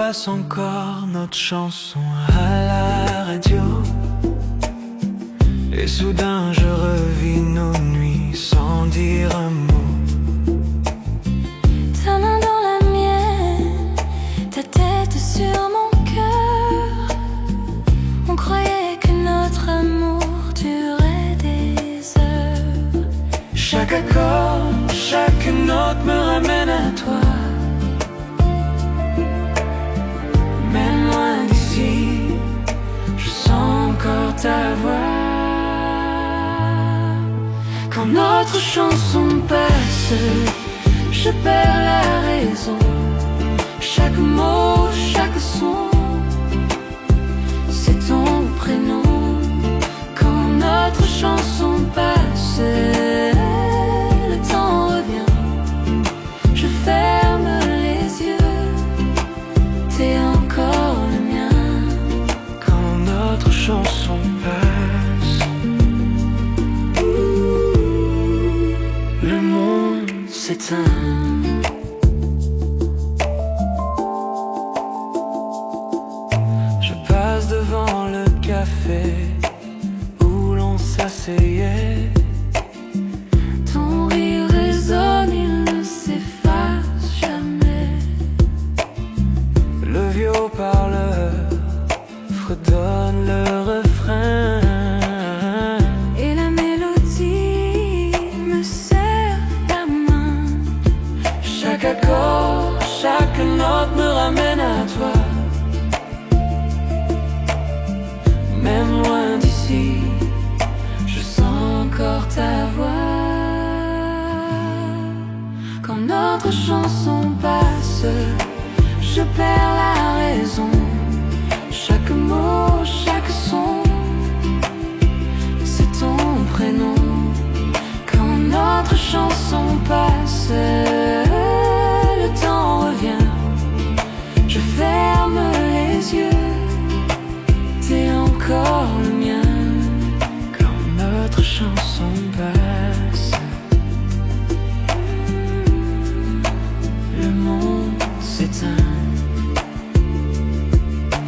passe encore notre chanson à la radio. Et soudain je revis nos nuits sans dire un mot. Ta main dans la mienne, ta tête sur mon cœur. On croyait que notre amour durait des heures. Chaque accord, chaque note me ramène à toi. Même loin d'ici, je sens encore ta voix. Quand notre chanson passe, je perds la raison. Chaque mot, chaque son, c'est ton prénom. Quand notre chanson passe, le temps revient. Je ferme les yeux, t'es encore le mien. Quand notre chanson passe, le monde s'éteint. Je passe devant le café où l'on s'asseyait. Ton rire résonne, il ne s'efface jamais. Le vieux haut-parleur fredonne le refrain. Et la mélodie me serre la main. Chaque accord, chaque note me ramène à toi. Même loin d'ici, je sens encore ta voix. Quand notre chanson passe, je perds la raison. Chaque mot, chaque son, c'est ton prénom. Quand notre chanson passe, le temps revient. Je ferme les yeux, t'es encore le mien. Quand notre chanson passe, le monde s'éteint.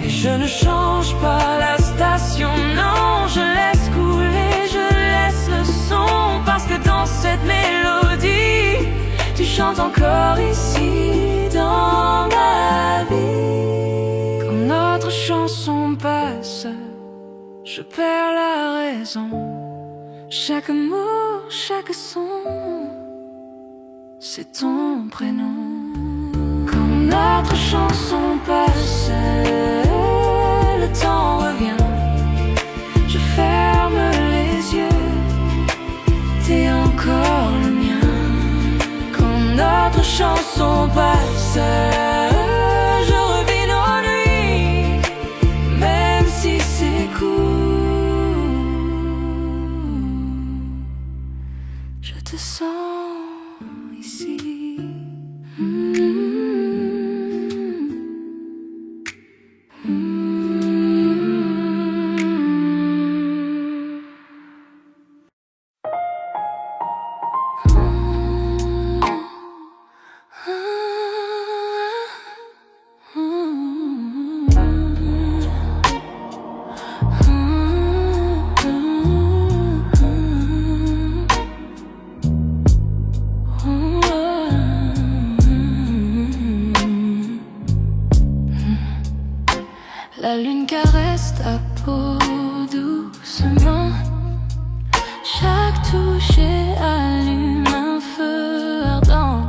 Et je ne change pas la station, non, je laisse couler, je laisse le son. Parce que dans cette mélodie, tu chantes encore ici dans ma vie. Quand notre chanson passe, je perds la raison. Chaque mot, chaque son, c'est ton prénom. Quand notre chanson passe, le temps revient. Je ferme les yeux, t'es encore le mien. Quand notre chanson passe, je revis nos nuits, même si c'est court. Je te sens ici. La lune caresse ta peau doucement. Chaque toucher allume un feu ardent.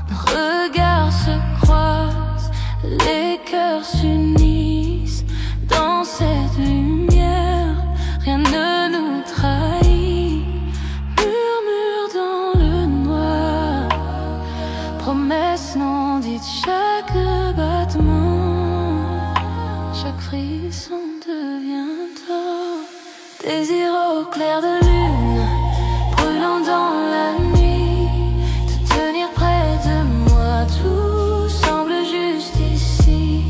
Nos regards se croisent, les cœurs s'unissent. Dans cette lumière, rien ne nous trahit. Murmure dans le noir, promesse non dite, chaque battement. Chaque frisson devient tort. Désir au clair de lune, brûlant dans la nuit. Te tenir près de moi, tout semble juste ici.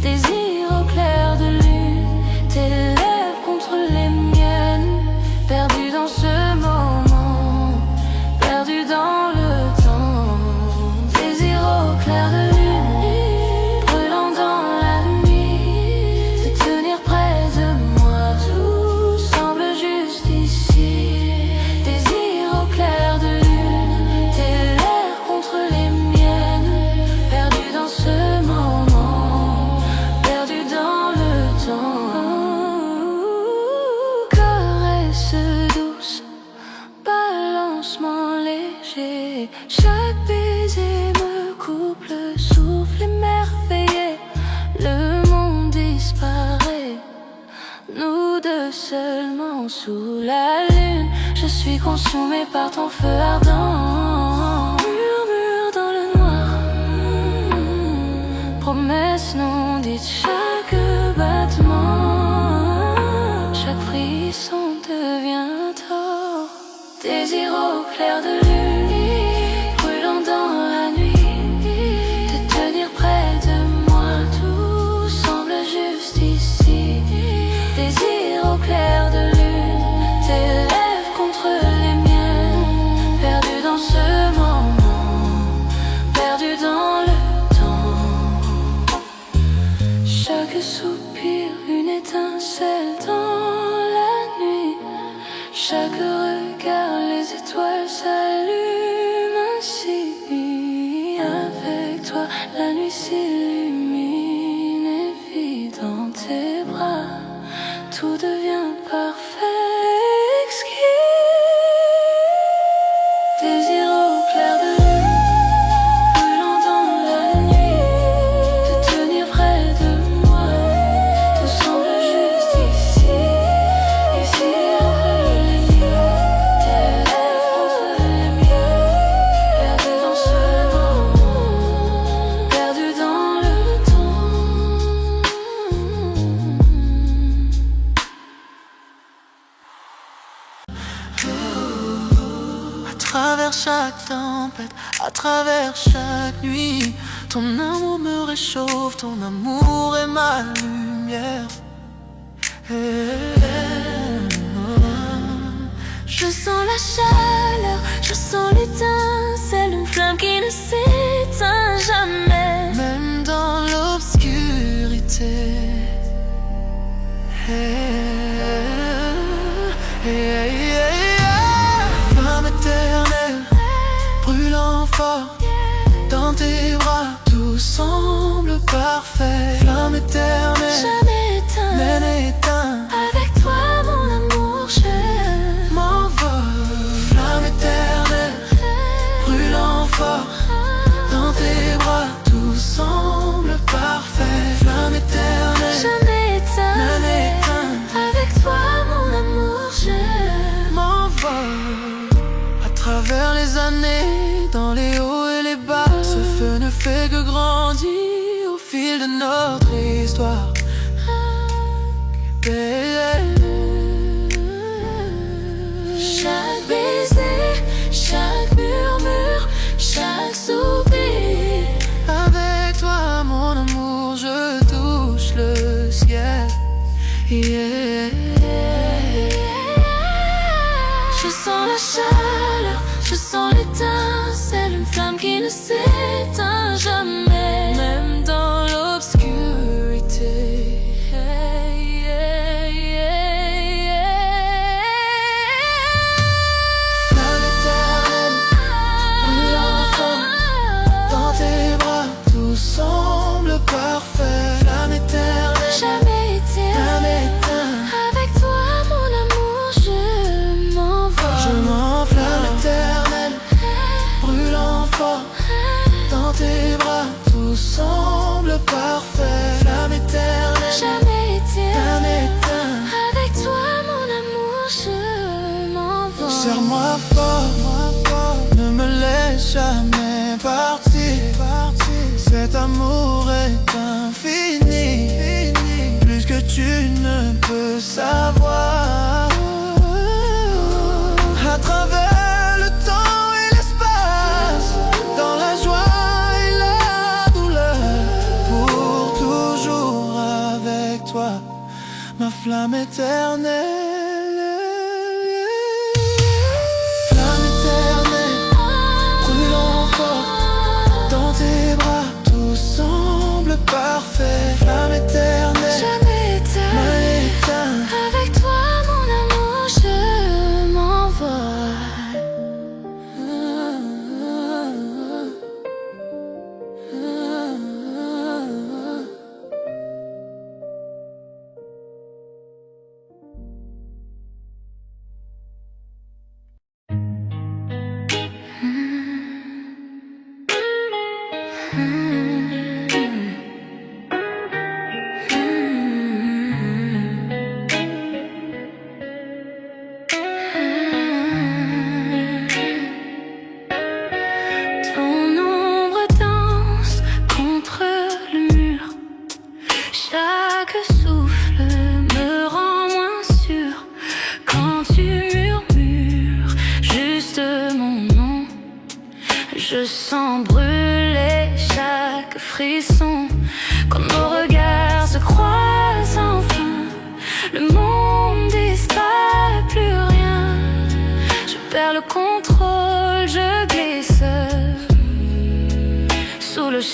Désir au clair de lune, tes lèvres contre les miennes. Perdu dans ce moment, perdu dans le temps. Désir au clair de lune, brûlant dans seulement sous la lune. Je suis consumé par ton feu ardent. Murmure dans le noir, promesse non dite, chaque battement, chaque frisson devient tort. Désir au clair de lune, brûlant dans la nuit, te tenir près de moi, tout semble juste ici. Désir au clair de lune, tes lèvres contre les miennes, perdu dans ce moment, perdu dans le temps. Chaque soupir, une étincelle dans la nuit, chaque regard, les étoiles s'allument ainsi. Avec toi, la nuit s'illumine et vit dans tes bras. Tout devient parfait, exquis. Désir au clair de lune, brûlant dans la nuit, te tenir près de moi, tout semble juste ici. Ici entre les miens, tes lèvres contre les miennes, perdu dans ce moment, perdu dans le temps. À travers chaque tempête, à travers chaque nuit, ton amour me réchauffe, ton amour est ma lumière. Je sens la chaleur, je sens l'étincelle, une flamme qui ne s'éteint jamais. Même dans l'obscurité. Flamme éternelle, brûlant fort, dans tes bras, tout semble parfait. Flamme éternelle, Jamais éteint, mais n'éteint. avec toi mon amour je M'envole. Flamme éternelle, brûlant fort, dans tes bras, tout semble parfait. Flamme éternelle, jamais éteint, mais n'éteint. avec toi mon amour je M'envole. À travers les années, dans les hauts et les bas, ce feu ne fait que grandir au fil de notre histoire. Chaque baiser, chaque murmure, chaque soupir. Avec toi, mon amour, je touche le ciel. Je sens la chaleur, je sens l'étincelle, une flamme qui ne s'éteint jamais. Même dans l'obscurité. Flamme éternelle, brûlant fort, dans tes bras, tout semble parfait. Flamme éternelle, Jamais éteint, jamais éteint. avec toi mon amour je m'envole. Je m'enflamme. Flamme éternelle, brûlant fort, dans tes bras, tout semble parfait. Flamme éternelle, Jamais éteint, jamais éteint. avec toi mon amour je m'envole. Serre-moi fort, ne me laisse jamais partir. Cet amour est infini, plus que tu ne peux savoir. À travers le temps et l'espace, dans la joie et la douleur, pour toujours avec toi, ma flamme éternelle. Flamme éternelle, brûlant fort, dans tes bras, tout semble parfait. Flamme éternelle, Jamais éteint, mais éteint. avec toi mon amour je m'envole.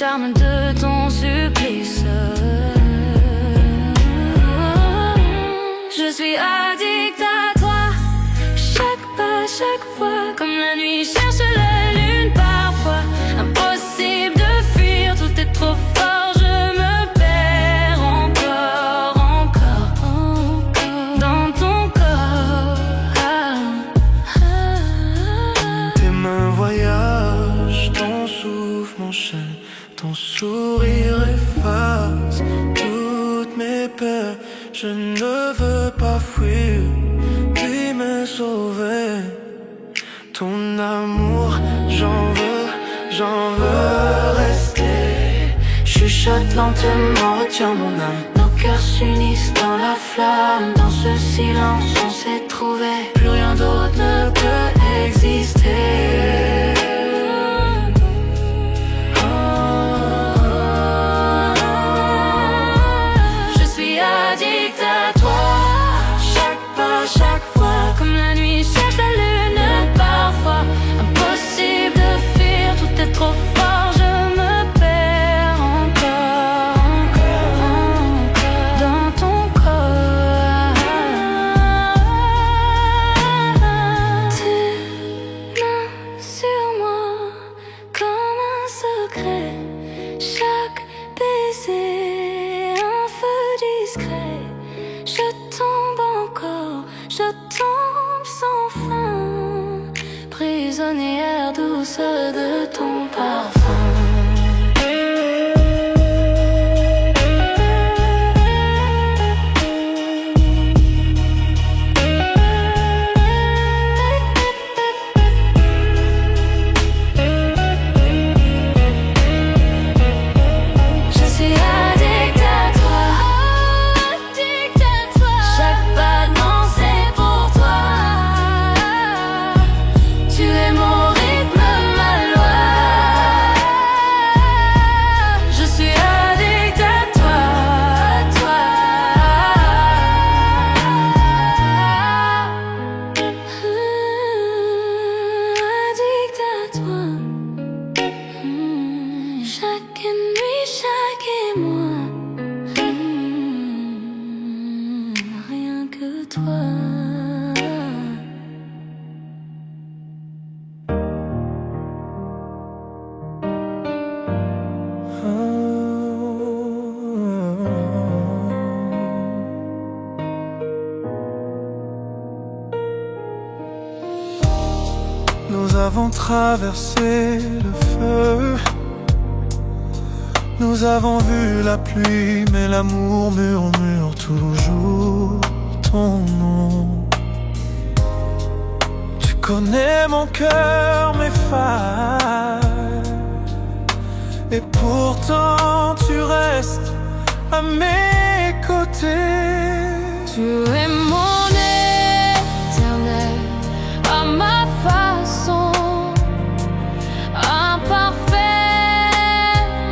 charme de ton supplice. Je suis addict à toi, chaque pas, chaque fois, comme la nuit cherche la lune parfois. Impossible de fuir, tout est trop fort, je me perds encore, encore dans ton corps. Tes mains voyagent, ton souffle m'enchaîne, ton sourire efface toutes mes peurs. Je ne veux pas fuir, puis me sauver. Ton amour, j'en veux rester. Chuchote lentement, retiens mon âme. Nos cœurs s'unissent dans la flamme. Dans ce silence, on s'est trouvé. Plus rien d'autre ne peut exister. Je suis addict à toi, chaque pas, chaque fois, comme la nuit cherche la lune parfois. Impossible de fuir, tout est trop fort, je me perds encore dans ton corps. Tes mains sur moi comme un secret, chaque baiser un feu discret. Je tombe encore, je tombe sans fin, prisonnière douce de ton parfum. Je suis addict à toi, chaque pas de mon c'est pour toi. Tu es mon rythme, ma loi. Je suis addict à toi, addict à toi. Chaque nuit, chaque émoi, rien que toi. Nous avons traversé le feu. Nous avons vu la pluie, mais l'amour murmure toujours ton nom. Tu connais mon cœur, mes failles, et pourtant tu restes à mes côtés. Tu es mon éternel, à ma façon, imparfait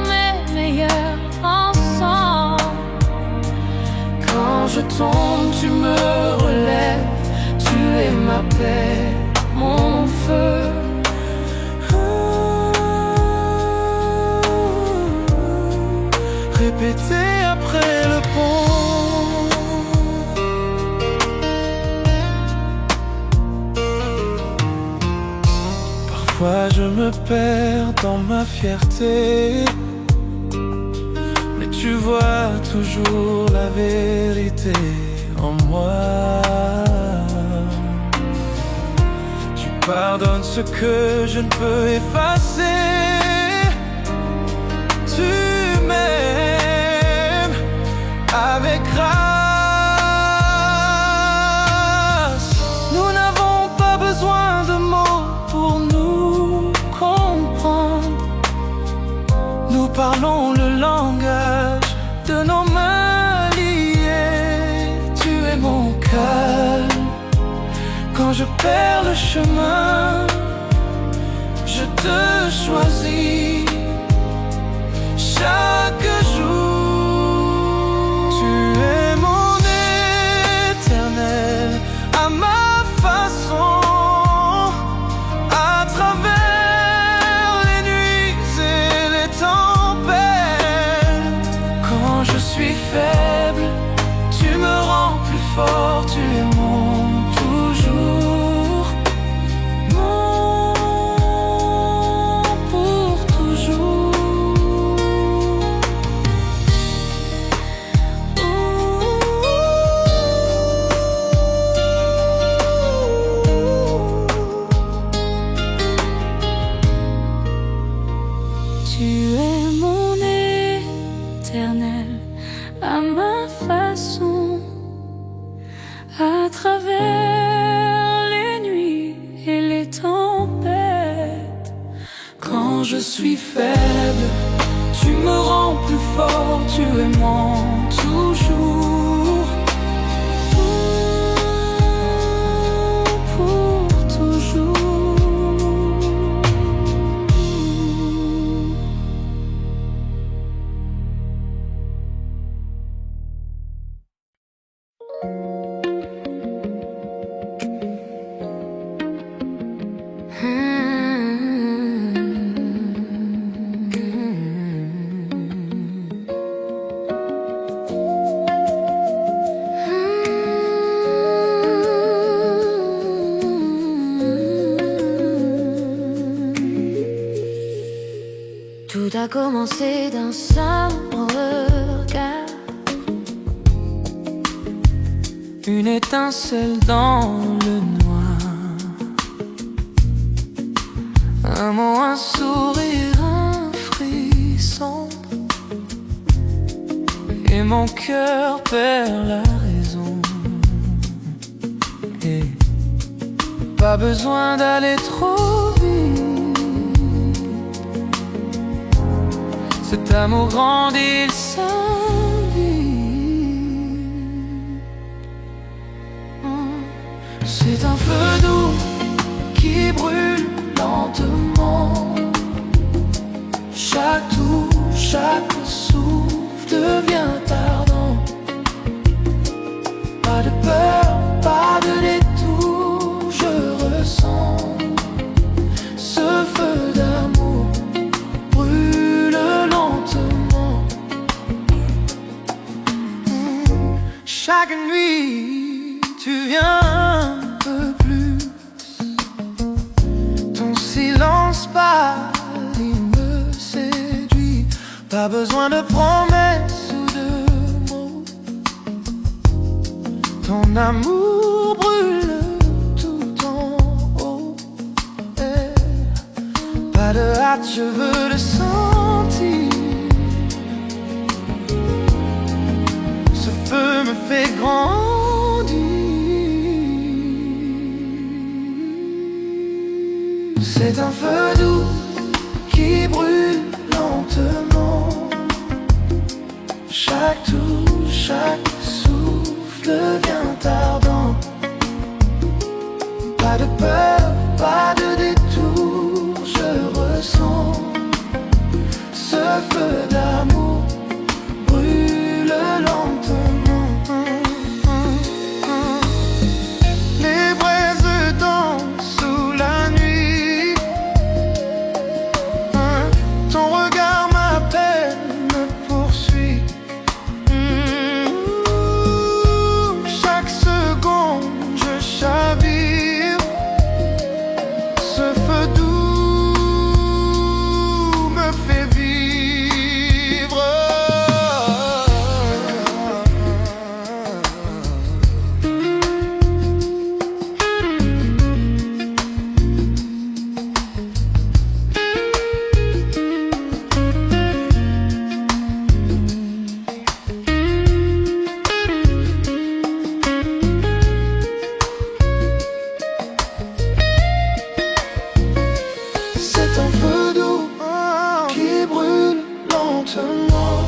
mais meilleur ensemble. Quand je tombe, tu me relèves. Tu es ma paix, mon feu. Répété après le pont. Parfois je me perds dans ma fierté, mais tu vois toujours la vérité en moi. Tu pardonnes ce que je ne peux effacer. Tu m'aimes avec grâce. Nous n'avons pas besoin de mots pour nous comprendre. Nous parlons le langage de nos mains liées. Tu es mon calme quand je perds le chemin. Je te choisis chaque jour. Tu es mon éternel, à ma façon, à travers les nuits et les tempêtes. à travers les nuits et les tempêtes. Quand je suis faible, tu me rends plus fort, tu aimant toujours. Pour toujours. Tout a commencé d'un seul regard, Une étincelle dans le noir, un mot, un sourire, un frisson, et mon cœur perd la raison. Et pas besoin d'aller trop vite, cet amour grandit, il s'invite. C'est un feu doux qui brûle lentement. Chaque tour, chaque souffle devient ardent. Pas de peur, pas de détour, je ressens ce feu d'amour brûle lentement. Chaque nuit, tu viens un peu plus. Ton silence pâle, il me séduit. Pas besoin de promesses ou de mots. Ton amour brûle tout en haut. Pas de hâte, je veux le sentir. Ce feu me fait grandir. C'est un feu doux qui brûle lentement. Chaque tour, chaque souffle devient ardent. Pas de peur, pas de détour, je ressens ce feu d'amour brûle lentement. Les braises dansent sous la nuit. Ton regard m'appelle, me poursuit. Chaque seconde je chavire. Ce feu doux me fait vivre. C'est un feu doux qui brûle lentement.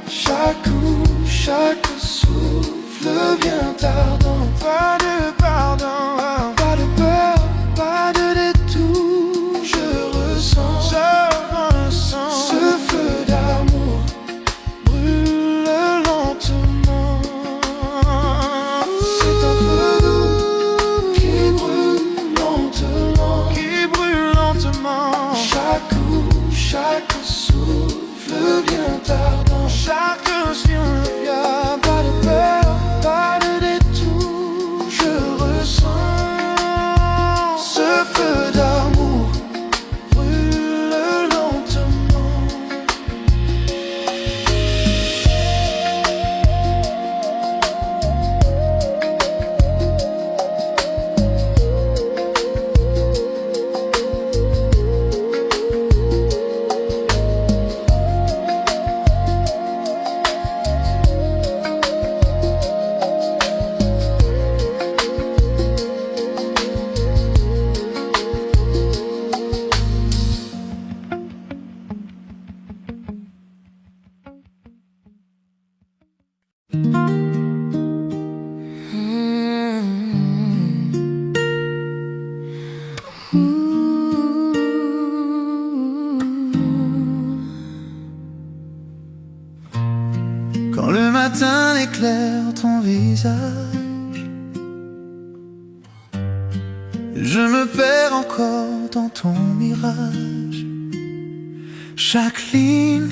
Chaque coup, chaque souffle devient ardent. Pas de pardon, pas de peur, pas de détour, je ressens ce feu d'amour brûle lentement. C'est un feu doux qui brûle lentement, chaque coup, chaque souffle devient ardent. Chaque souffle, pas de peur, pas de détour, je clair ton visage. Je me perds encore dans ton mirage. Chaque ligne,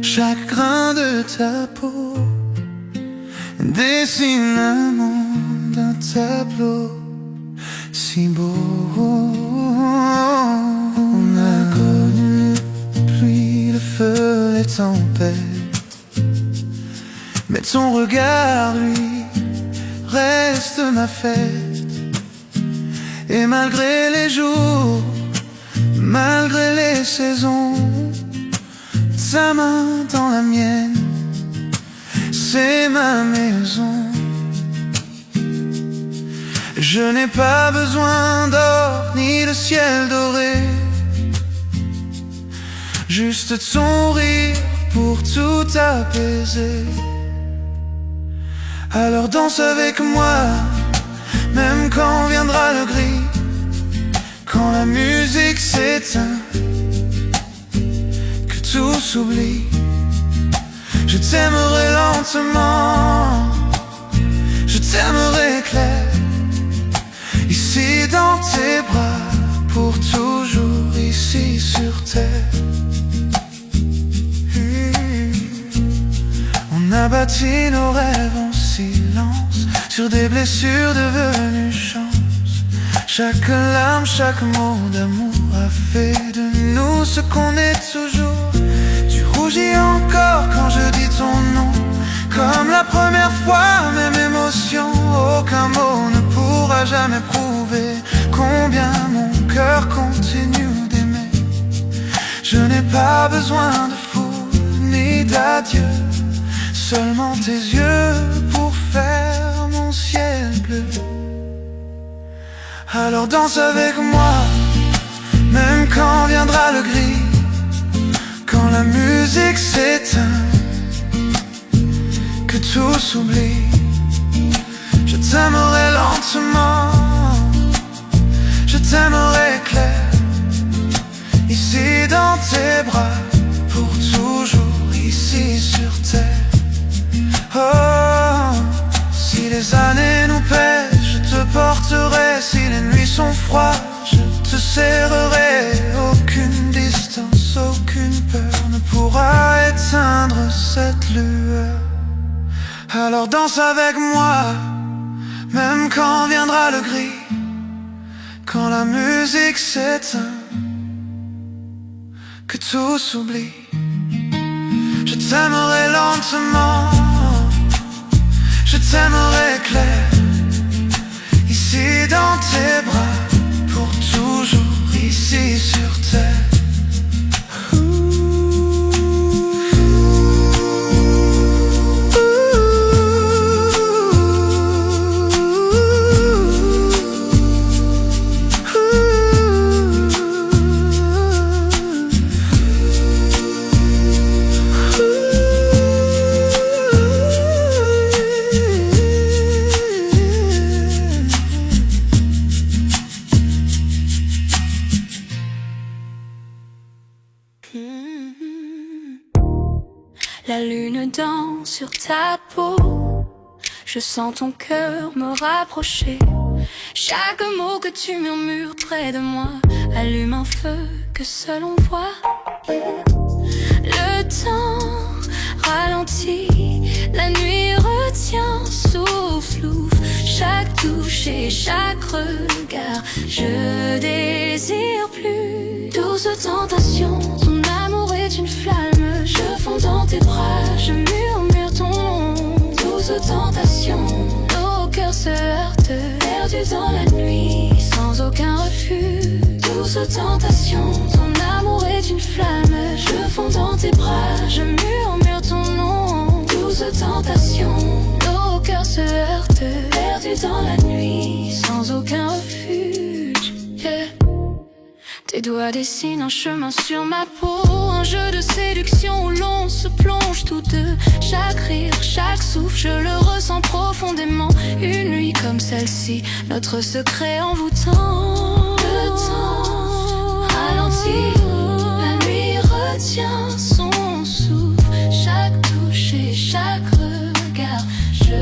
chaque grain de ta peau dessine un monde, un tableau si beau. On a connu la pluie, le feu, les tempêtes, mais ton regard, lui, reste ma fête. Et malgré les jours, malgré les saisons, sa main dans la mienne, c'est ma maison. Je n'ai pas besoin d'or ni de ciel doré, juste ton rire pour tout apaiser. Alors danse avec moi, même quand viendra le gris, quand la musique s'éteint, que tout s'oublie. Je t'aimerai lentement, je t'aimerai clair, ici dans tes bras, pour toujours ici sur terre. On a bâti nos rêves en silence, sur des blessures devenues chance. Chaque larme, chaque mot d'amour a fait de nous ce qu'on est toujours. Tu rougis encore quand je dis ton nom, comme la première fois, même émotion. Aucun mot ne pourra jamais prouver combien mon cœur continue d'aimer. Je n'ai pas besoin de foule ni d'adieu, seulement tes yeux pour faire mon ciel bleu. Alors danse avec moi, même quand viendra le gris, quand la musique s'éteint, que tout s'oublie. Je t'aimerai lentement, je t'aimerai clair, ici dans tes bras, pour toujours ici sur terre. Oh, si les années nous pèsent, je te porterai. Si les nuits sont froides, je te serrerai. Aucune distance, aucune peur ne pourra éteindre cette lueur. Alors danse avec moi, même quand viendra le gris, quand la musique s'éteint, que tout s'oublie. Je t'aimerai lentement, je t'aimerai clair, ici dans tes bras, pour toujours ici sur terre. La lune danse sur ta peau, je sens ton cœur me rapprocher. Chaque mot que tu murmures près de moi allume un feu que seul on voit. Le temps ralentit, la nuit retient, souffle, chaque touche et chaque regard. Je désire plus douce tentation, ton amour est une flamme. Je fonds dans tes bras, je murmure ton nom. Douce tentation, nos cœurs se heurtent, perdus dans la nuit, sans aucun refus. Douce tentation, ton amour est une flamme. Je fonds dans tes bras, je murmure ton nom. Douce tentation, nos cœurs se heurtent, perdus dans la nuit, sans aucun refuge. Yeah. Tes doigts dessinent un chemin sur ma peau, un jeu de séduction où l'on se plonge tous deux. Chaque rire, chaque souffle, je le ressens profondément. Une nuit comme celle-ci, notre secret envoûtant. Le temps ralentit, la nuit retient son souffle. Chaque touche et chaque regard, je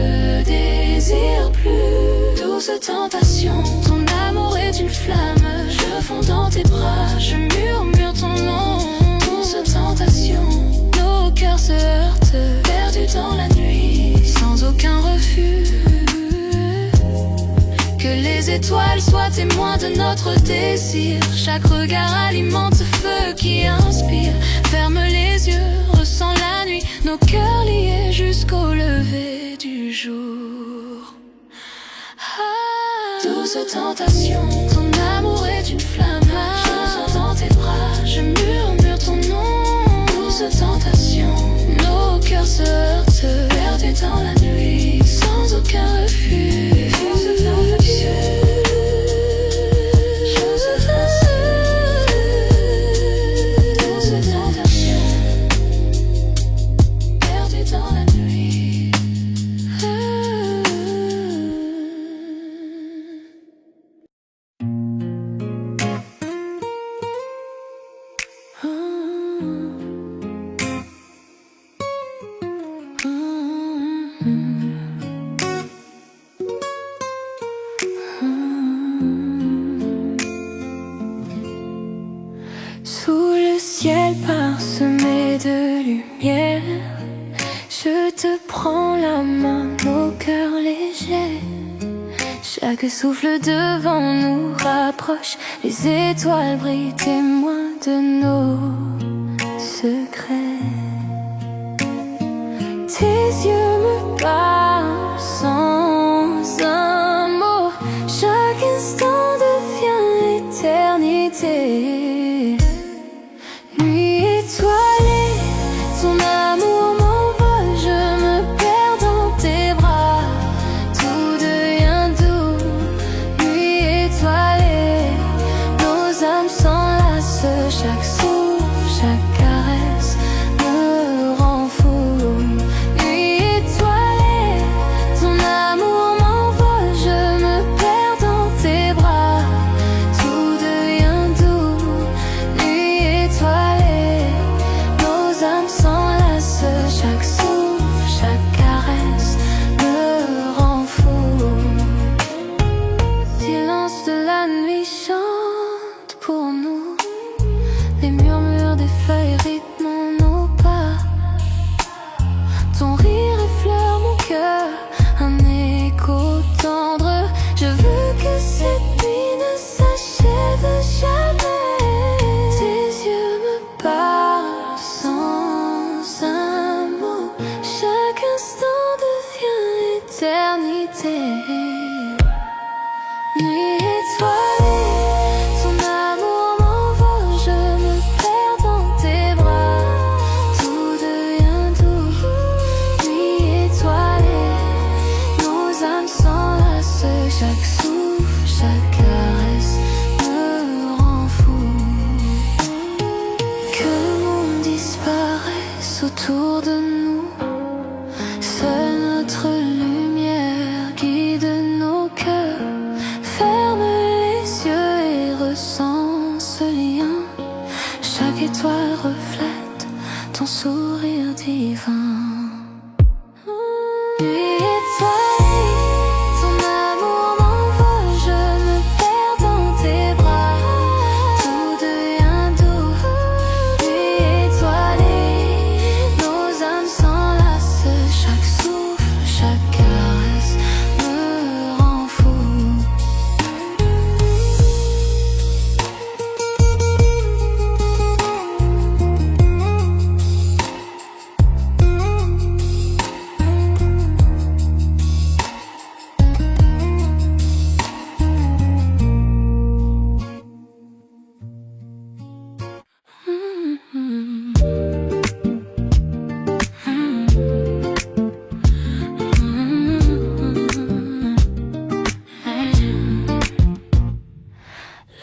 désire plus. Douce tentation, ton amour est une flamme. Je fonds dans tes bras, je murmure ton nom. Douce tentation, nos cœurs se heurtent, perdus dans la nuit, sans aucun refus. Que les étoiles soient témoins de notre désir. Chaque regard alimente ce feu qui inspire. Ferme les yeux, ressens la nuit, nos cœurs liés jusqu'au lever du jour. Douce tentation, ton amour est une flamme. Je fonds dans tes bras, je murmure ton nom. Douce tentation, nos cœurs se heurtent, perdus dans la nuit, sans aucun refus. Douce tentation, douce tentation, perdus dans la nuit. Sous le ciel parsemé de lumière, je te prends la main, nos cœurs légers. Chaque souffle devant nous rapproche, les étoiles brillent, témoins de nos secrets. Tes yeux me parlent sans un mot, chaque instant devient éternité. Nuit étoilée, ton amour m'envole, je me perds dans tes bras, tout devient doux. Nuit étoilée, nos âmes s'enlacent, chaque souffle, chaque caresse me rend fou. Nuit étoilée, ton amour m'envole, je me perds dans tes bras, tout devient doux. Nuit étoilée, nos âmes s'enlacent, chaque souffle, chaque caresse me rend fou. Silence de la nuit chante pour nous, les murmures des feuilles rythment nos pas. Ton rire effleure mon cœur, un écho tendre. Je veux que cette nuit ne s'achève jamais. Tes yeux me parlent sans un mot, chaque instant devient éternité. Nuit étoilée, ton amour m'envole, je me perds dans tes bras, tout devient doux. Nuit étoilée, nos âmes s'enlacent, chaque souffle, chaque caresse me rend fou. Que le monde disparaisse autour de nous, seule notre lumière guide nos cœurs. Ferme les yeux et ressens ce lien. Chaque étoile reflète ton sourire divin. Nuit étoilée, ton amour m'envole, je me perds dans tes bras, tout devient doux. Nuit étoilée, nos âmes s'enlacent, chaque souffle, chaque caresse me rend fou.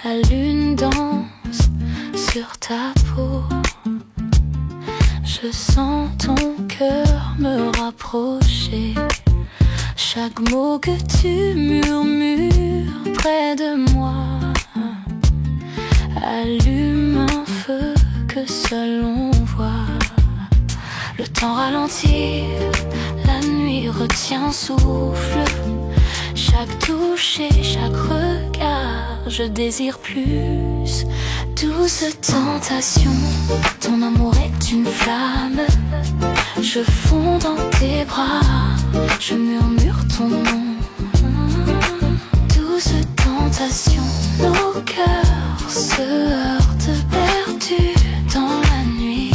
La lune danse sur ta peau, je sens ton cœur me rapprocher. Chaque mot que tu murmures près de moi allume un feu que seul on voit. Le temps ralentit, la nuit nuit retient souffle. Chaque touche et chaque regard, je désire plus. Douce tentation, ton amour est une flamme. Je fonds dans tes bras, je murmure ton nom. Douce tentation, nos cœurs se heurtent perdus dans la nuit,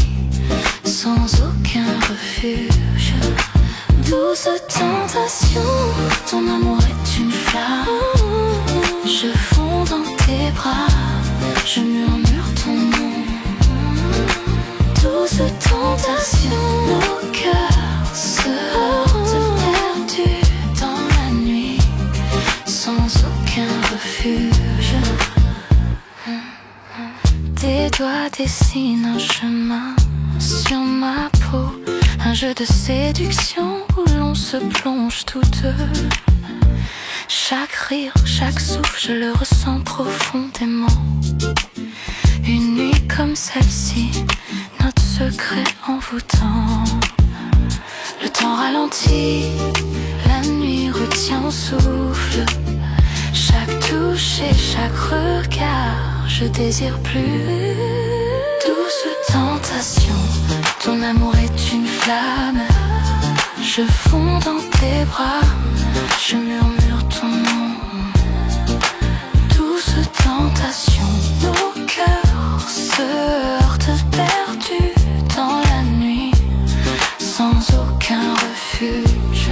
sans aucun refuge. Douce tentation, ton amour est une flamme. Je fonds dans tes bras, je murmure ton nom. Douce tentation, nos cœurs se heurtent perdus dans la nuit, sans aucun refuge. Tes doigts dessinent un chemin sur ma peau, un jeu de séduction où l'on se plonge tous deux. Chaque rire, chaque souffle, je le ressens profondément. Une nuit comme celle-ci, notre secret envoûtant. Le temps ralentit, la nuit retient au souffle. Chaque touche et chaque regard, je désire plus. Douce tentation, ton amour est une flamme. Je fonds dans tes bras, je murmure ton nom. Douce tentation, nos cœurs se heurtent perdus dans la nuit, sans aucun refuge.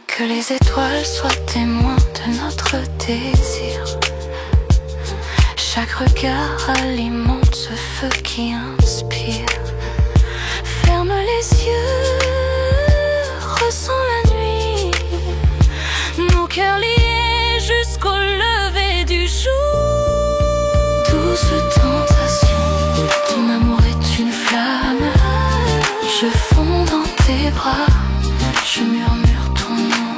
Que les étoiles soient témoins de notre désir. Chaque regard alimente ce feu qui inspire. Ferme les yeux, ressens la nuit, nos cœurs liés jusqu'au lever du jour. Douce tentation, ton amour est une flamme. Je fonds dans tes bras, je murmure ton nom.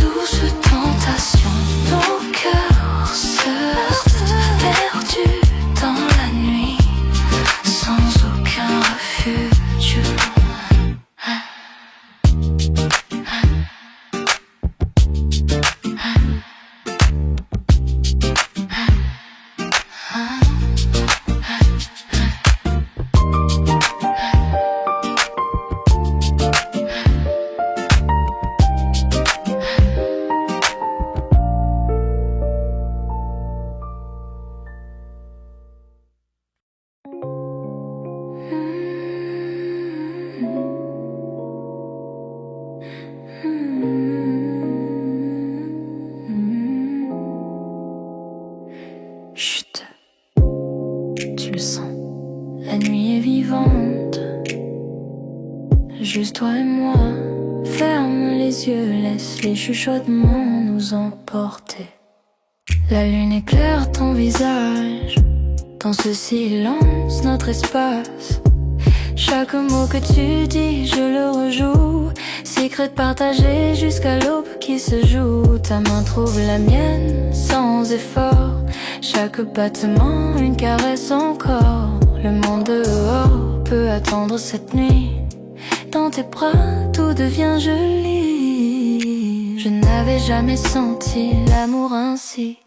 Douce tentation, nos cœurs se heurtent perdus dans la nuit, sans aucun refuge. Chut, tu le sens, la nuit est vivante. Juste toi et moi, ferme les yeux, laisse les chuchotements nous emporter. La lune éclaire ton visage, dans ce silence, notre espace. Chaque mot que tu dis, je le rejoue. Secret partagé jusqu'à l'aube qui se joue. Ta main trouve la mienne sans effort. Chaque battement, une caresse encore. Le monde dehors peut attendre cette nuit. Dans tes bras, tout devient joli. Je n'avais jamais senti l'amour ainsi.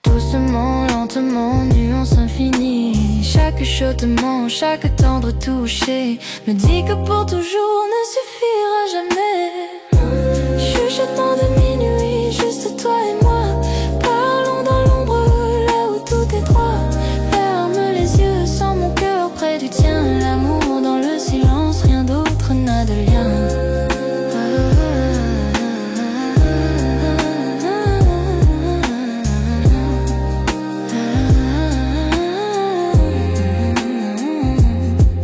Doucement, lentement, nuance infinie. Chaque chuchotement, chaque tendre toucher me dit que pour toujours ne suffira jamais. Chuchotement de minuit, juste toi et moi. Parlons dans l'ombre, là où tout est droit. Ferme les yeux, sens mon cœur près du tien. L'amour dans le silence, rien d'autre n'a de lien.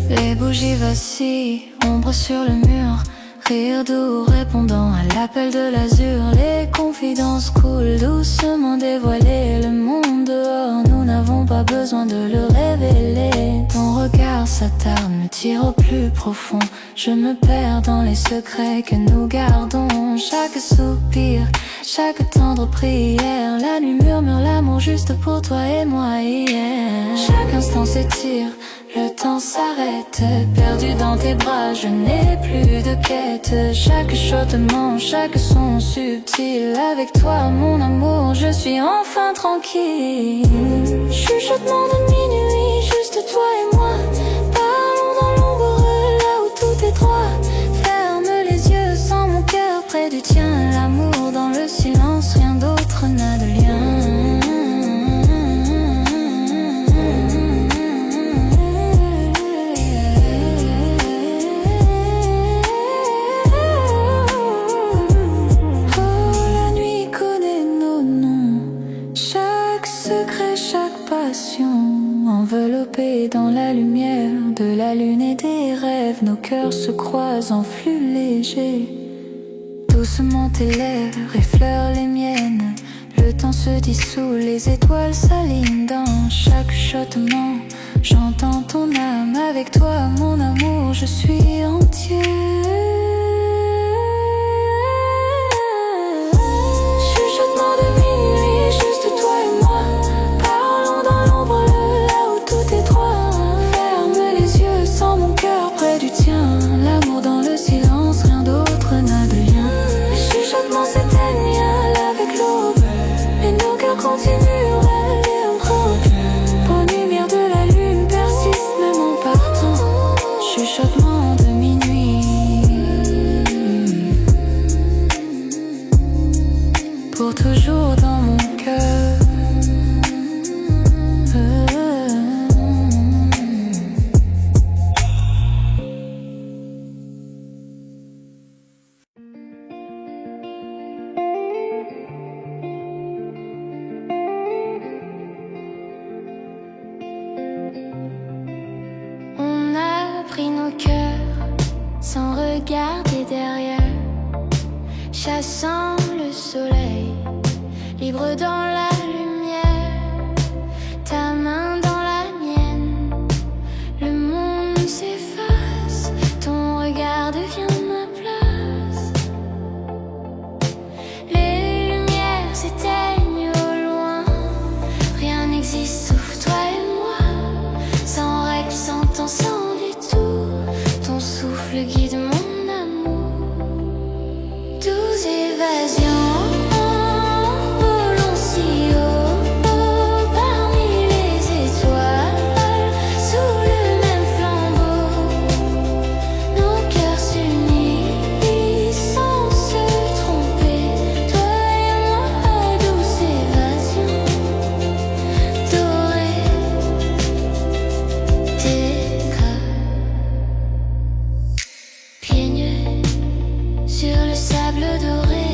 Les bougies vacillent, ombre sur le mur. Rire doux répondant à l'appel de l'azur. Les confidences coulent doucement dévoilées. Le monde dehors, nous n'avons pas besoin de le révéler. Ton regard s'attarde, me tire au plus profond. Je me perds dans les secrets que nous gardons. Chaque soupir, chaque tendre prière. La nuit murmure l'amour juste pour toi et moi hier. Chaque instant s'étire, Le temps s'arrête, perdu dans tes bras, je n'ai plus de quête. Chaque chuchotement, chaque son subtil, avec toi mon amour, je suis enfin tranquille. Chuchotement de minuit, juste toi et moi, parlons dans l'ombre, là où tout est droit. Ferme les yeux, sens mon cœur près du tien. L'amour dans le silence, rien d'autre n'a de lien. Enveloppés dans la lumière de la lune et des rêves, nos cœurs se croisent en flux léger. Doucement tes lèvres effleurent les miennes, le temps se dissout, les étoiles s'alignent dans chaque chuchotement. J'entends ton âme, avec toi mon amour, je suis entier. Chuchotement de minuit, juste toi et moi, parlons dans l'ombre, là où tout est droit. Ferme les yeux, sens mon cœur près du tien. L'amour dans le silence, rien d'autre n'a de lien. Les chuchotements s'éteignent avec l'aube, et nos cœurs continuent rêver ensemble. Aux lumières de la lune persistent même en partant. Chuchotement de minuit, pour toujours dans mon cœur. On a pris nos cœurs sans regarder derrière, chassant le soleil, libre dans la lumière, ta main dans la mienne. Le monde s'efface, ton regard devient ma place. Les lumières s'éteignent au loin, rien n'existe sauf toi et moi. Sans règle, sans temps, sans détour, ton souffle guide mon amour. 12 évasions. Sur le sable doré,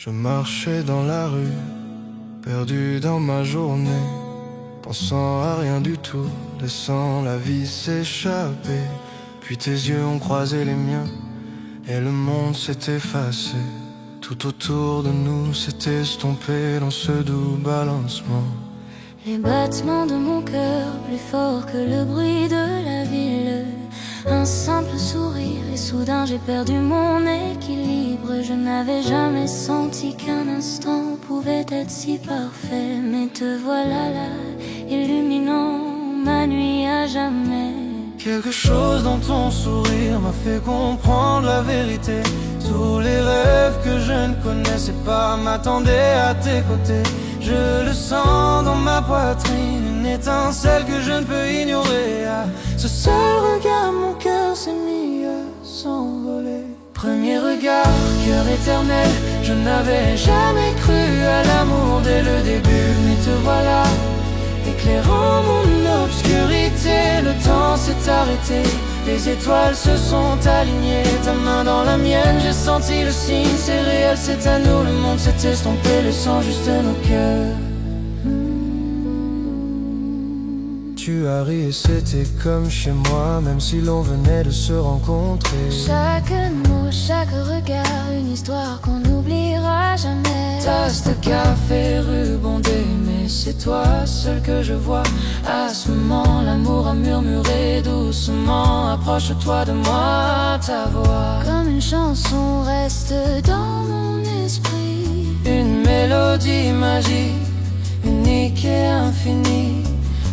Je marchais dans la rue, perdu dans ma journée, pensant à rien du tout, laissant la vie s'échapper. Puis tes yeux ont croisé les miens, et le monde s'est effacé. Tout autour de nous s'est estompé dans ce doux balancement. Les battements de mon cœur plus forts que le bruit de la ville. Un simple sourire et soudain j'ai perdu mon équilibre. Je n'avais jamais senti qu'un instant pouvait être si parfait. Mais te voilà là, illuminant ma nuit à jamais. Quelque chose dans ton sourire m'a fait comprendre la vérité. Tous les rêves que je ne connaissais pas m'attendaient à tes côtés. Je le sens dans ma poitrine, une étincelle que je ne peux ignorer. À ce seul regard, mon cœur s'est mis à s'envoler. Premier regard, cœur éternel, je n'avais jamais cru à l'amour dès le début. Mais te voilà, éclairant mon obscurité. Le temps s'est arrêté, les étoiles se sont alignées. Ta main dans la mienne, j'ai senti le signe. C'est réel, c'est à nous, le monde s'est estompé, laissant juste nos cœurs. Tu as ri et c'était comme chez moi, même si l'on venait de se rencontrer. Chaque mot, chaque regard, une histoire qu'on n'oubliera jamais. Tasse de café, rue Bondée, mais c'est toi seul que je vois. À ce moment, l'amour a murmuré doucement. Approche-toi de moi, ta voix comme une chanson reste dans mon esprit. Une mélodie magique, unique et infinie.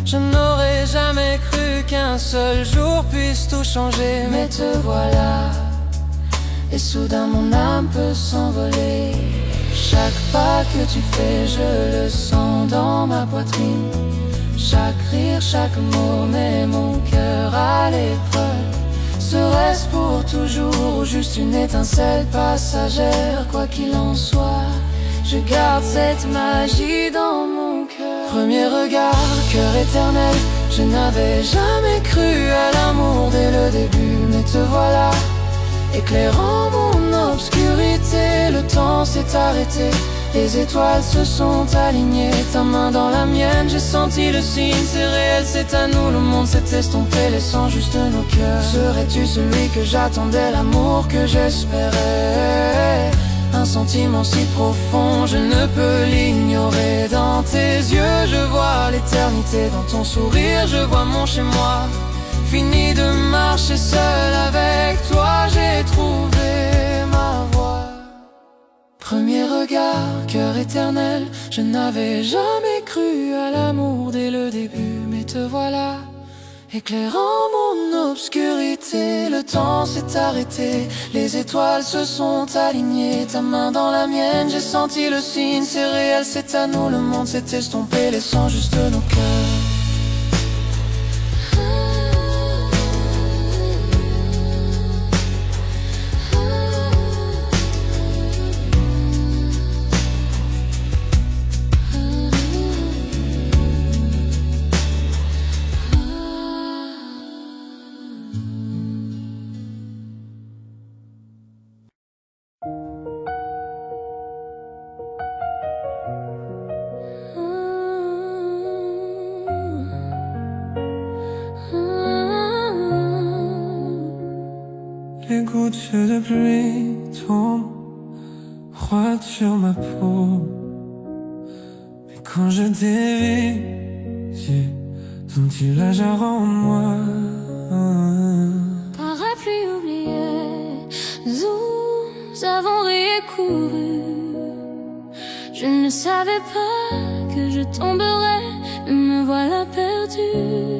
Je n'aurais jamais cru qu'un seul jour puisse tout changer. Mais te voilà, et soudain mon âme peut s'envoler. Chaque pas que tu fais, je le sens dans ma poitrine. Chaque rire, chaque mot met mon cœur à l'épreuve. Serait-ce pour toujours ou juste une étincelle passagère? Quoi qu'il en soit, je garde cette magie dans mon cœur. Premier regard, cœur éternel, je n'avais jamais cru à l'amour dès le début. Mais te voilà, éclairant mon obscurité. Le temps s'est arrêté, les étoiles se sont alignées. Ta main dans la mienne, j'ai senti le signe. C'est réel, c'est à nous, le monde s'est estompé, laissant juste nos cœurs. Serais-tu celui que j'attendais, l'amour que j'espérais? Un sentiment si profond, je ne peux l'ignorer. Dans tes yeux, je vois l'éternité. Dans ton sourire, je vois mon chez-moi. Fini de marcher seul avec toi, j'ai trouvé ma voie. Premier regard, cœur éternel, je n'avais jamais cru à l'amour dès le début. Mais te voilà, éclairant mon obscurité. Le temps s'est arrêté, les étoiles se sont alignées. Ta main dans la mienne, j'ai senti le signe. C'est réel, c'est à nous, le monde s'est estompé, laissant juste nos cœurs. Les gouttes de pluie tombent froides sur ma peau. Mais quand je dévie, j'ai senti la jarre en moi. Parapluie oublié, nous avons ri et couru. Je ne savais pas que je tomberais, me voilà perdue.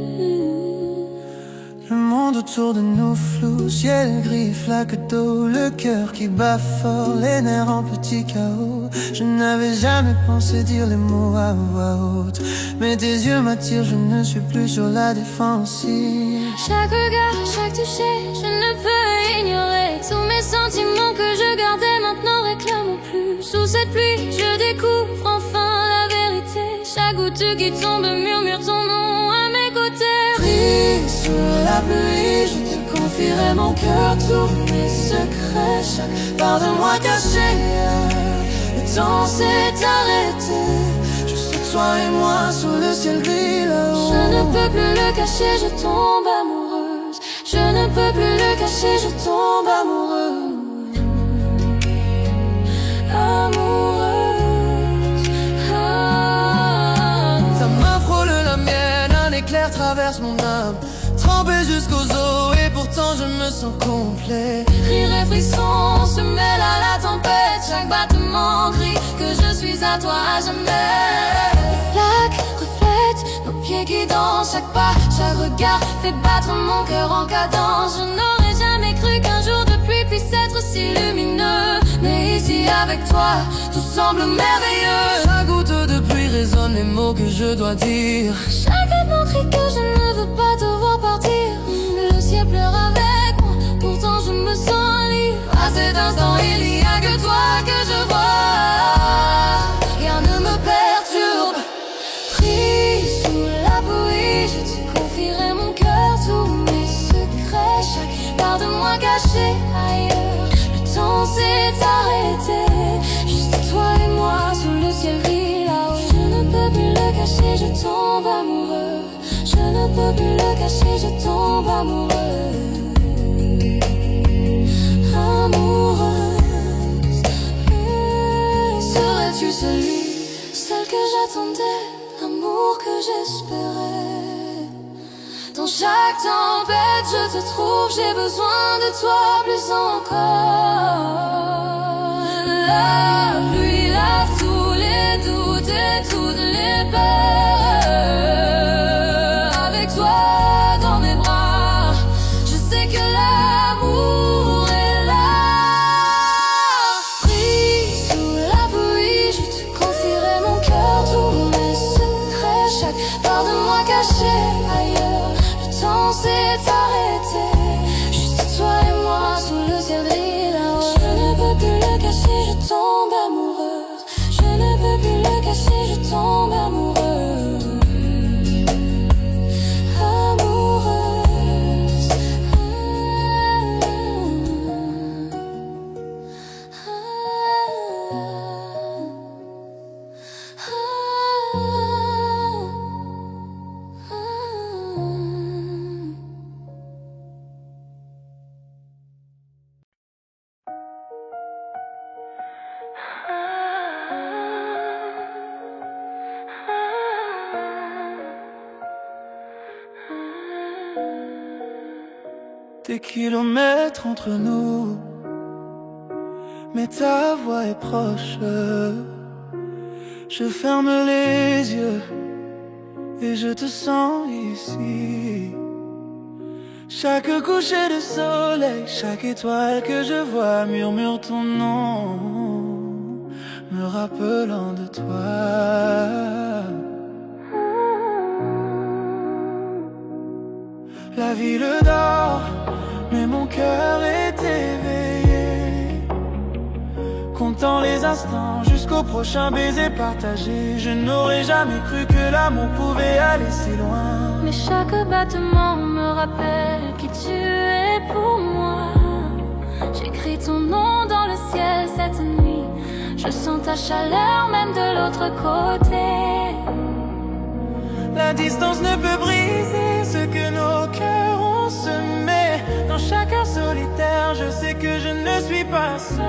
Le monde autour de nous flou, ciel gris, flaque d'eau, le cœur qui bat fort, les nerfs en petit chaos. Je n'avais jamais pensé dire les mots à voix haute, mais tes yeux m'attirent, je ne suis plus sur la défensive. Chaque regard, chaque toucher, je ne peux ignorer. Tous mes sentiments que je gardais maintenant réclament plus. Sous cette pluie, je découvre enfin la vérité. Chaque goutte qui tombe murmure ton nom à mes côtés. Pris sous la pluie, je te confierai mon cœur, tous mes secrets. Chaque part de moi cachée, le temps s'est arrêté. Juste toi et moi sous le ciel gris là-haut. Je ne peux plus le cacher, je tombe amoureuse. Je ne peux plus le cacher, je tombe amoureuse. Amoureuse. Ta main frôle la mienne, un éclair traverse mon âme, trempé jusqu'aux os et pourtant je me sens complet. Rire et frisson se mêlent à la tempête, chaque battement crie que je suis à toi à jamais. Les flaques reflètent nos pieds qui dansent, chaque pas, chaque regard fait battre mon cœur en cadence. Je n'aurais jamais cru qu'un jour de pluie puisse être si lumineux, mais ici avec toi, tout semble merveilleux. Chaque goutte de pluie résonne les mots que je dois dire. Chaque battement crie que je ne veux pas te voir partir. Le ciel pleure avec moi, pourtant je me sens libre. À cet instant il n'y a que toi que je vois, rien ne me perturbe. Pris sous la pluie, je te confierai mon cœur, tous mes secrets, chaque part de moi cachée ailleurs. Le temps s'est arrêté, juste toi et moi sous le ciel gris là-haut. Je ne peux plus le cacher, je tombe amoureux. Je ne peux plus le cacher, je tombe amoureux. Amoureuse. Serais-tu celui, Celle que j'attendais, l'amour que j'espérais. Dans chaque tempête je te trouve, j'ai besoin de toi plus encore. La pluie lave tous les doutes et toutes les peurs. Avec toi dans mes bras, je sais que l'amour est là. Pris sous la pluie, je te confierai mon cœur, tous mes secrets, chaque part de moi cachée ailleurs. Le temps s'est arrêté, juste toi et moi sous le ciel gris là-haut. Je ne peux plus le cacher, je tombe amoureuse. Je ne peux plus le cacher, je tombe amoureuse. Amoureuse. Des kilomètres entre nous, mais ta voix est proche. Je ferme les yeux et je te sens ici. Chaque coucher de soleil, chaque étoile que je vois murmure ton nom, me rappelant de toi. La ville dort, mais mon cœur est éveillé, comptant les instants jusqu'au prochain baiser partagé. Je n'aurais jamais cru que l'amour pouvait aller si loin. Mais chaque battement me rappelle qui tu es pour moi. J'écris ton nom dans le ciel cette nuit. Je sens ta chaleur même de l'autre côté. La distance ne peut briser ce que nos cœurs ont semé. Dans chaque heure solitaire, je sais que je ne suis pas seul.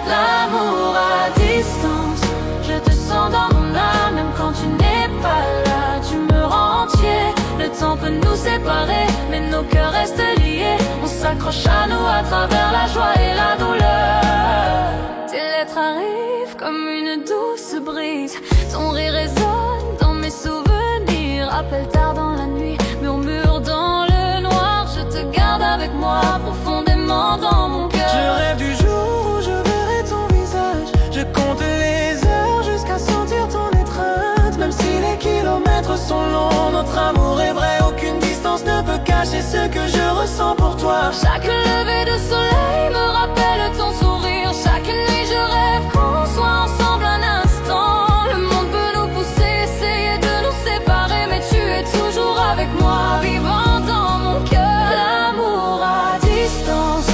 L'amour à distance, je te sens dans mon âme. Même quand tu n'es pas là, tu me rends entier. Le temps peut nous séparer, mais nos cœurs restent liés. On s'accroche à nous à travers la joie et la douleur. Tes lettres arrivent comme une douce brise. Ton rire résonne dans mes souvenirs. Appelle tard dans la nuit, murmure dans le noir. Je te garde avec moi profondément dans mon cœur. Je rêve du jour où je verrai ton visage. Je compte les heures jusqu'à sentir ton étreinte. Même si les kilomètres sont longs, notre amour est vrai. Aucune distance ne peut cacher ce que je ressens pour toi. Chaque lever de soleil me rappelle ton sourire. Chaque nuit je rêve qu'on soit ensemble un instant. Le monde peut nous pousser, essayer de nous séparer, mais tu es toujours avec moi, vivant dans mon cœur. L'amour à distance,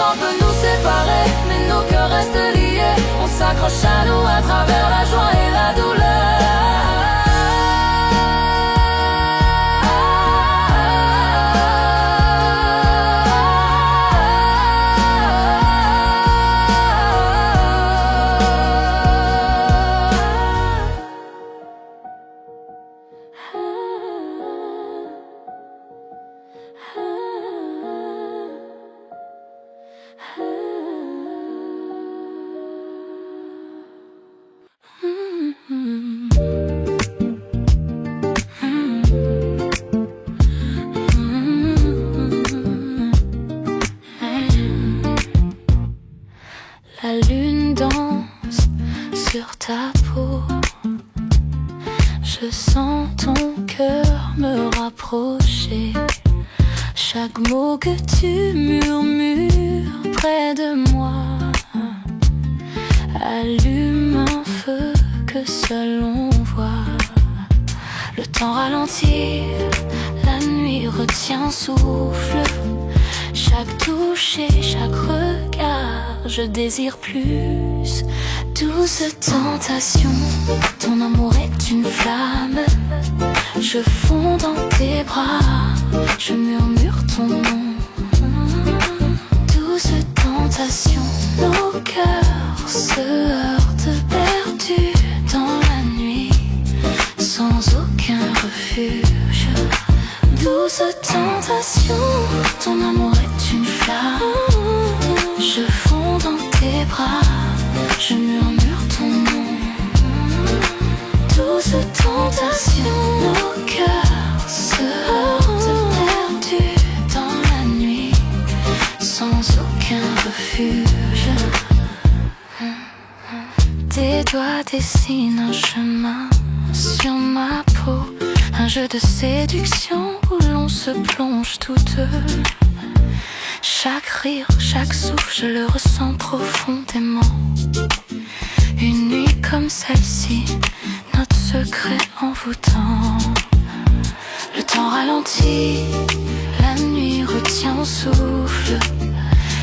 temps peut nous séparer, mais nos cœurs restent liés. On s'accroche à nous à travers la joie et la La lune danse sur ta peau. Je sens ton cœur me rapprocher. Chaque mot que tu murmures près de moi allume un feu que seul on voit. Le temps ralentit, la nuit retient souffle. Chaque touche et chaque regard, je désire plus. Douce tentation, ton amour est une flamme. Je fonds dans tes bras, je murmure ton nom. Douce tentation, nos cœurs se heurtent perdus dans la nuit, sans aucun refuge. Douce tentation, ton amour est une flamme. Je fonds dans tes bras, je murmure ton nom. Douce tentation, nos cœurs se heurtent perdus dans la nuit, sans aucun refuge. Tes doigts dessinent un chemin sur ma peau, un jeu de séduction où l'on se plonge tous deux. Chaque rire, chaque souffle, je le ressens profondément. Une nuit comme celle-ci, notre secret envoûtant. Le temps ralentit, la nuit retient souffle.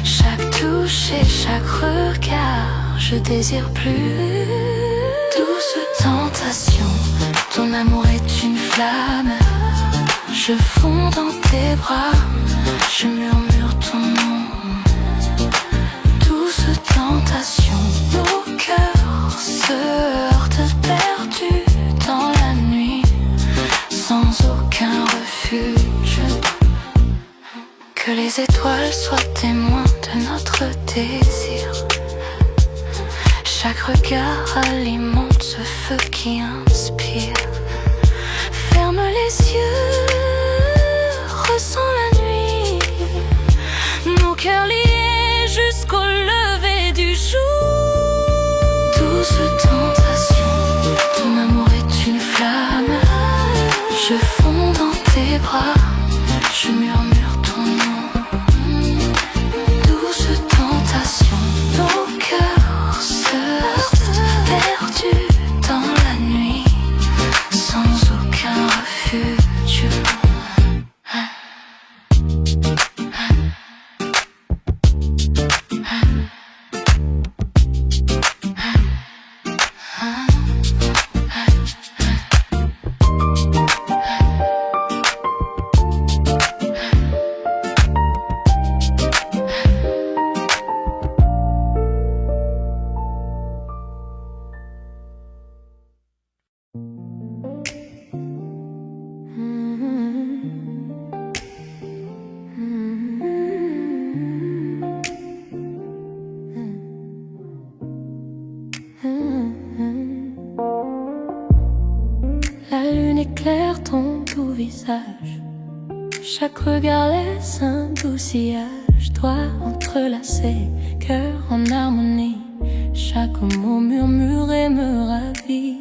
Chaque touche et chaque regard, je désire plus. Douce tentation, ton amour est une flamme. Je fonds dans tes bras, je murmure ton nom. Douce tentation, nos cœurs se heurtent perdus dans la nuit, sans aucun refuge. Que les étoiles soient témoins de notre désir. Chaque regard alimente ce feu qui inspire. Ferme les yeux, ressens la nuit, nos cœurs liés jusqu'au lever du jour. Douce tentation, ton amour est une flamme. Je fonds dans tes bras, je murmure ton nom. Douce tentation, nos cœurs se heurtent perdus dans la nuit, sans aucun refuge. La lune éclaire ton doux visage. Chaque regard laisse un doux sillage. Doigts entrelacés, cœur en harmonie. Chaque mot murmuré me ravit.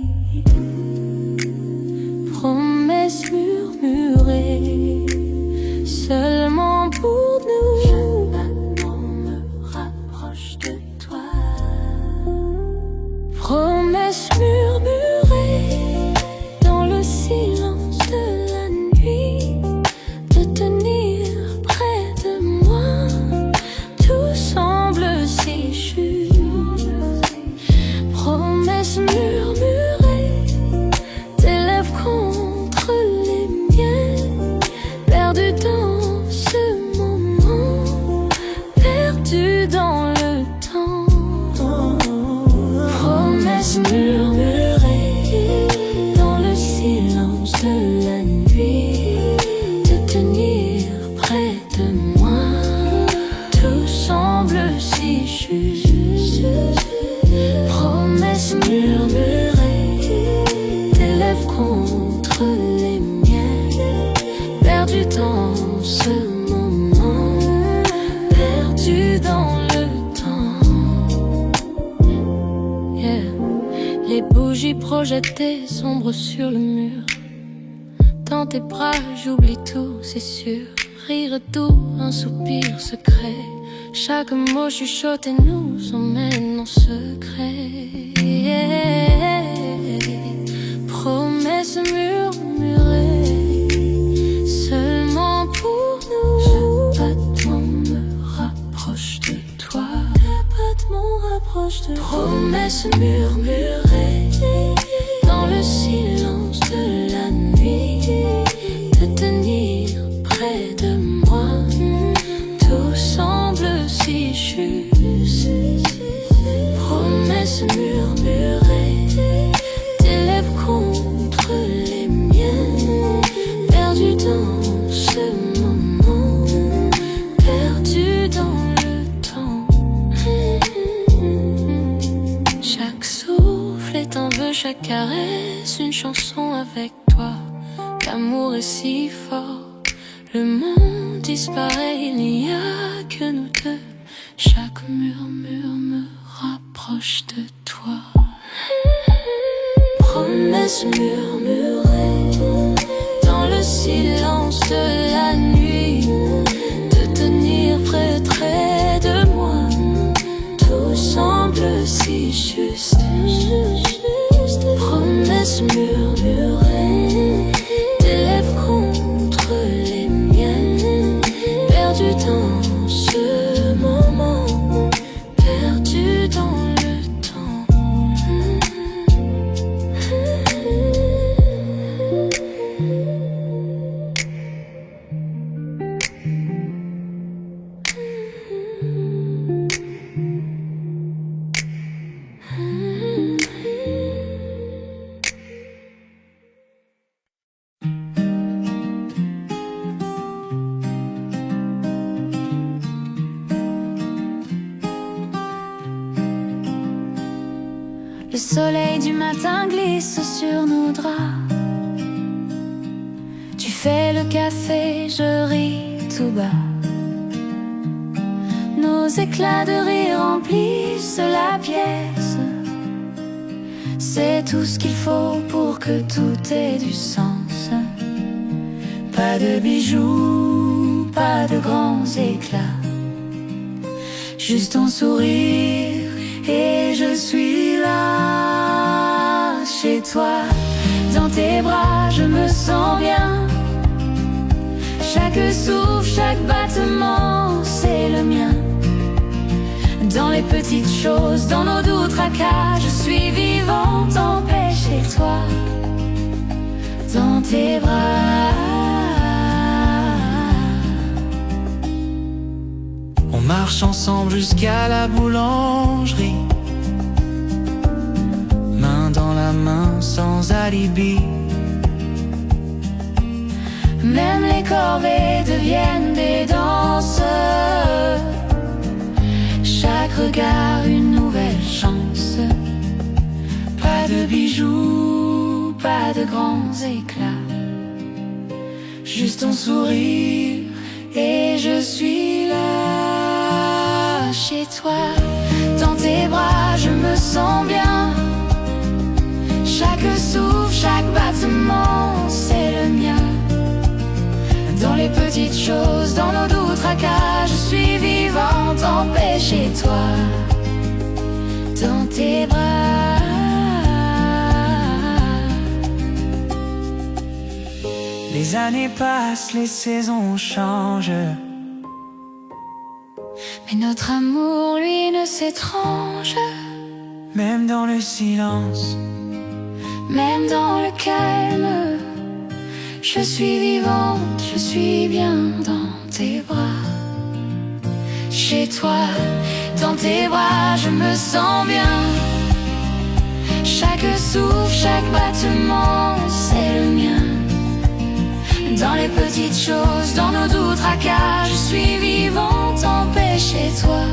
Promesses murmurées seulement pour nous. Chaque battement me rapproche de toi. Promesses murmurées dans le silence de la nuit, de tenir près de moi, tous bougies projettent des ombres sur le mur. Dans tes bras j'oublie tout, c'est sûr. Rire doux, un soupir secret. Chaque mot chuchoté nous emmène en secret. Promesses murmurées seulement pour nous. Chaque battement me rapproche de toi. Chaque battement rapproche de toi. Promesses murmurées dans le silence de la nuit, de tenir près de moi. Tout semble si juste. Promesses murmurées, tes lèvres contre les miennes, perdu dans ce moment, perdu dans le temps. Chaque souffle est un vœu, chaque caresse une chanson avec toi. L'amour est si fort, le monde disparaît, il n'y a que nous deux. Chaque murmure me rapproche de toi. Promesses murmurées dans le silence de la nuit, de tenir près de moi. Tout semble si juste. Promesses murmurées, tes lèvres contre les miennes, perdu dans ce moment, perdu dans le temps. Le soleil du matin glisse sur nos draps. Tu fais le café, je ris tout bas. Nos éclats de rire remplissent la pièce. C'est tout ce qu'il faut pour que tout ait du sens. Pas de bijoux, pas de grands éclats, juste ton sourire et je suis là. Chez toi, dans tes bras, je me sens bien. Chaque souffle, chaque battement, c'est le mien. Dans les petites choses, dans nos doux tracas, je suis vivante en paix chez toi. Dans tes bras. On marche ensemble jusqu'à la boulangerie, main dans la main sans alibi. Même les corvées deviennent des danses. Chaque regard une nouvelle chance. Pas de bijoux, pas de grands éclats, juste ton sourire et je suis là. Chez toi, dans tes bras, je me sens bien. Chaque souffle, chaque battement, c'est le mien. Dans les petites choses, dans nos doux tracas, je suis vivante en paix chez toi. Dans tes bras. Les années passent, les saisons changent, mais notre amour, lui, ne s'étrange. même dans le silence, même dans le calme, je suis vivante, je suis bien dans tes bras. Chez toi, dans tes bras, je me sens bien. Chaque souffle, chaque battement, c'est le mien. Dans les petites choses, dans nos doux tracas, je suis vivante en paix chez toi.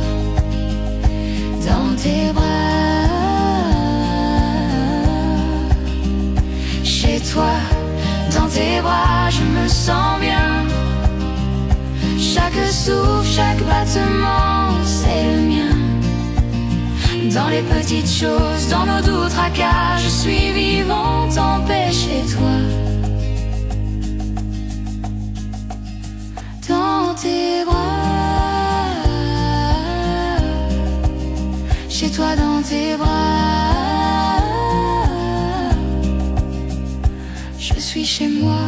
Dans tes bras. Chez toi, dans tes bras, je me sens bien. Chaque souffle, chaque battement, c'est le mien. Dans les petites choses, dans nos doux tracas, je suis vivante en paix chez toi. Dans tes bras, chez toi dans tes bras, je suis chez moi.